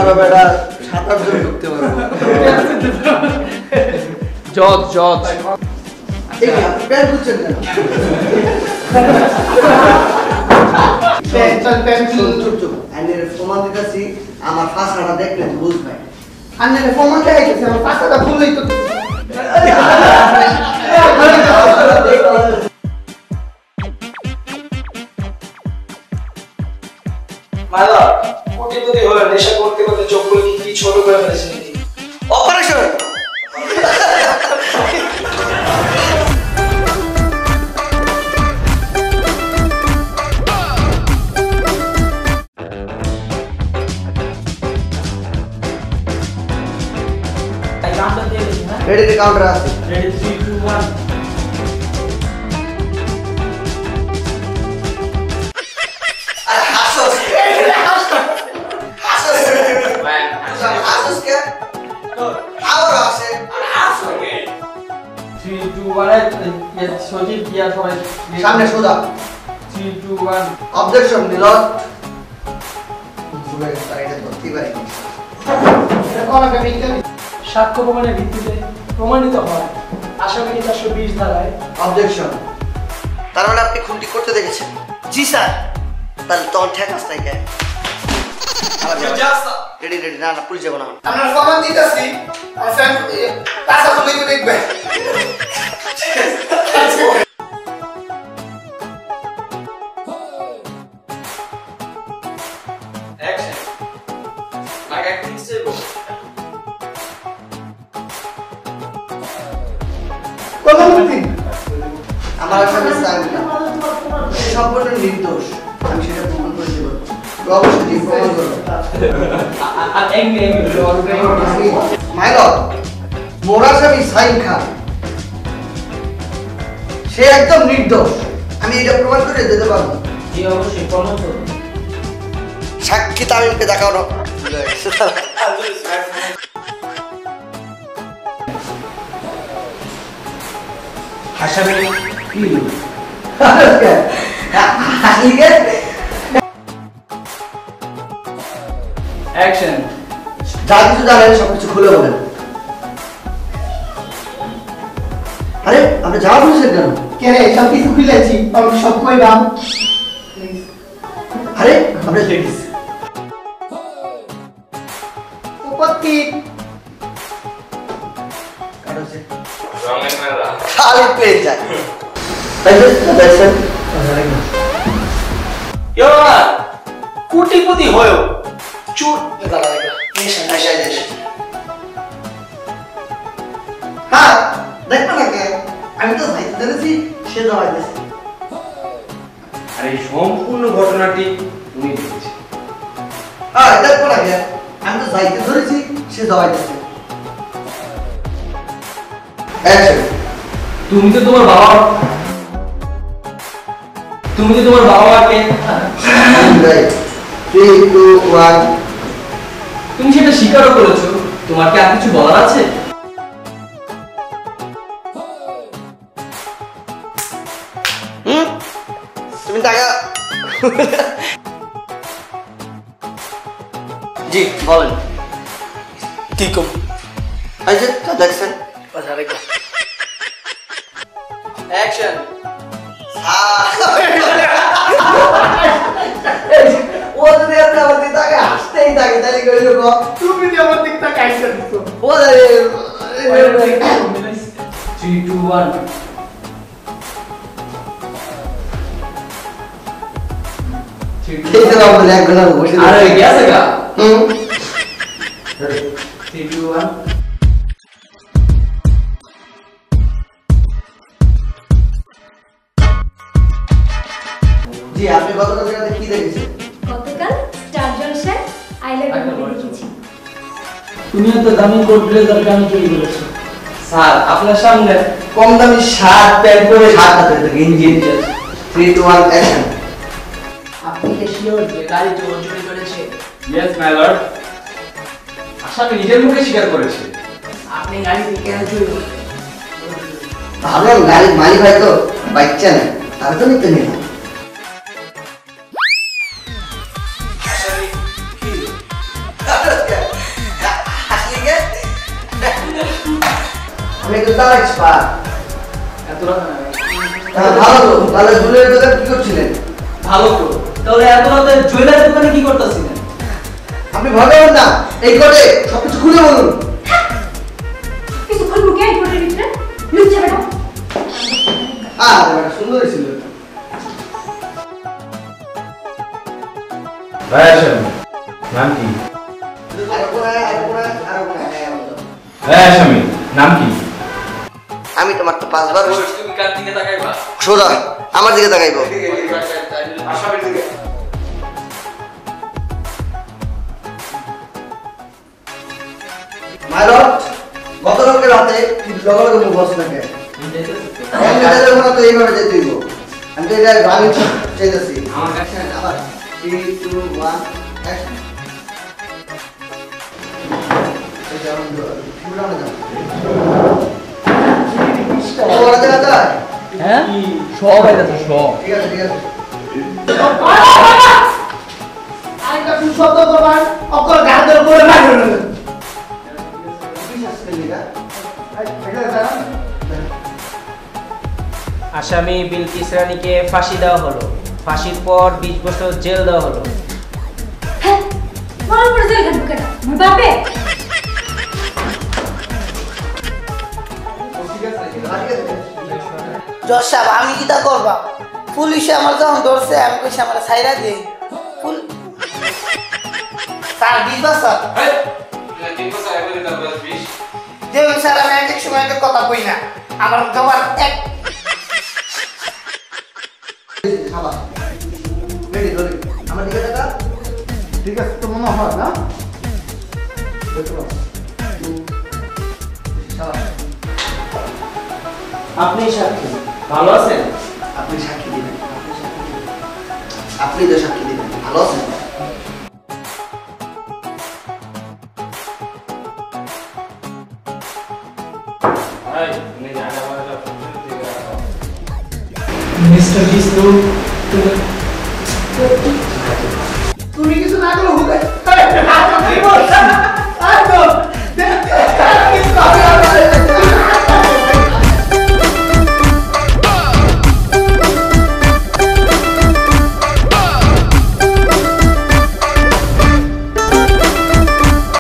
আরো বেড়া 7-8 জন ঢুকতে পারবো। জজ এই আপনি প্যান্ট খুলছেন কেন? চুপ আইনের প্রমাণ দিতেছি আমার ফাঁসাটা দেখলে বুঝবে। আন্নের প্রমাণ দেখাইতেছে আমার পাতাটা ফুলই তো মালা কোটিপতি হয়ে নেশা করতে করতে চোখগুলো কি ছোট করে ফেলেছে নাকি? Operation Ready to counter us. Ready 3 2 1 Hasos ke? Ahora hace. 3 2 1 ये सोची किया सबाई सामने सोदा. 3 2 1 Objection Milord. সুরে সাইডে ধরতে পারি। এটা কোন একটা বিজ্ঞানী সাক্ষ্য প্রমাণের ভিত্তিতে প্রমাণিত হয় আসামি 420 ধারায় Objection. তার মানে আপনি খুনটি করতে দেখেছেন? জি স্যার। তাহলে তখন ঠেক আসতে কে? রেডি না পুলিশ যাব না। আমরা প্রমাণ দিতেছি আর স্যার পাঁচটা তুমি তো দেখবে Action. Like acting stable. কলমতি আমার আসামি স্যার সম্পূর্ণ নির্দোষ। আমি সেটা প্রমাণ করে দেব। অবশ্যই প্রমাণ করব। মাই লর্ড, মোর আসামি সাইন খান সে একদম নির্দোষ। আমি এটা প্রমাণ করে দিতে পারবো। জি অবশ্যই প্রমাণ করুন। সাক্ষী তামিমকে দেখাও না। আসামি কি অ্যাকশন যা কিছু জানেন সবকিছু খুলে বলেন। আরে আপনি যাওয়া বলছেন কেন? কে রে সব কিছু খুলেছি আমি সব কইলাম আরে আপনি লেডিস উপস্থিত কাটছে খালি পেয়ে যায়। তাই দেখছেন ইয়া কোটিপতি হয়ো চুর হ্যাঁ দেখবেন না কে? আমি তো যাইতে ধরেছি সে যাওয়াইতেছে। আর এই সম্পূর্ণ ঘটনাটি উনি দেখেছে। হ্যাঁ দেখবো না কে? আমি তো যাইতে ধরেছি সে যাওয়াইতেছে। অ্যাকশন। তুমি তো তোমার বাবাকে 3 2 1 তুমি সেটা স্বীকারও করেছো। তোমার কি আর কিছু বলার আছে? তুমি টাকা জি বলেন কি কম এই যে দেখছেন অ্যাকশন ও যদি আপনি আমার দিকে তাকে হাসতেই থাকে তাহলে কি হইল গো? তুমি যে আমার দিকটা কাইসা দিছো ও আরে 3 2 1 এই তো আমরা এক ঘন্টা বসে আরে গেছে গা 3 2 1 জি আপনি গতকাল রাতে কি দেখেছেন? গতকাল স্টার জলসায় আই লাভ ইউ দেখেছি। তুমিও তো দামি কোট ব্লেজার কেন চুরি করেছো স্যার আপনার সামনে কম দামি শার্ট প্যান্ট পরে হাত হাতে গেঞ্জি 3 2 1 অ্যাকশন। আপনি কি শিওর যে গাড়ি চুরি করেছে ইয়েস মাই লর্ড আসামি নিজের মুখে স্বীকার করেছে। আপনি গাড়ি থেকে কেন চুরি করেছেন ভাবলাম গাড়ির মালিক হয়তো বাচ্চা না তার জন্য তো নিলাম। আসামি কি আমি একটু তার এক্সপার্ট। এত রাত ভালো তো, তাহলে জুয়েলারি দোকান কি করছিলেন? ভালো তো। তাহলে এত রাতে জুয়েলারি দোকানে কি করতেছিলেন? আপনি ভয় পাবেন না, এই কোটে সবকিছু খুলে বলুন। কিছু খুলবো কে এই কোটের ভিতরে? লুচ্চা বেটা। বেটা সুন্দরই ছিল। ভাই আসেন, নাম কি? হ্যাঁ আসামি, নাম কি? আমি তোমার তো 5 বার তুমি কার দিকে তাকাইবা? সোজা আমার দিকে তাকাইবো। আসামির দিকে। মাই লর্ড, গত কালকে রাতে ঠিক লগে লগে মুখ বসে থাকে। তো এইভাবে যেতে হইব। আমি তো এটা আমি চাইতেছি। আমার কাছে আবার 3 2 1 অ্যাকশন। হ্যাঁ সব আইতাছে সব ঠিক আছে ঠিক আছে। আরেকটা তুমি শব্দ করবার অকল গাদের উপরে মারবে না আসামি বিলকিস রানীকে ফাঁসি দেওয়া হলো। ফাঁসির পর 20 বছর জেল দেওয়া হলো। হ্যাঁ, মরার পরে জেল খাটবো কেন? আমার বাপে? জজ সাহেব আমি কি তা করবা? পুলিশে আমার যখন ধরছে আমি কইছি আমার ছাইরা দিই স্যার 20 বছর দেখুন স্যার আমি এক সময় একটা কথা কই না আমার জবান এক আমার দিকে টাকা ঠিক আছে তো মনে হয় না আপনি সাক্ষী, ভালো আছেন? আপনি সাক্ষী দিবেন, আপনি তো সাক্ষী দিবেন। ভালো আছেন? মিস্টার বিষ্ণু তুমি কিছু না করো হুকাই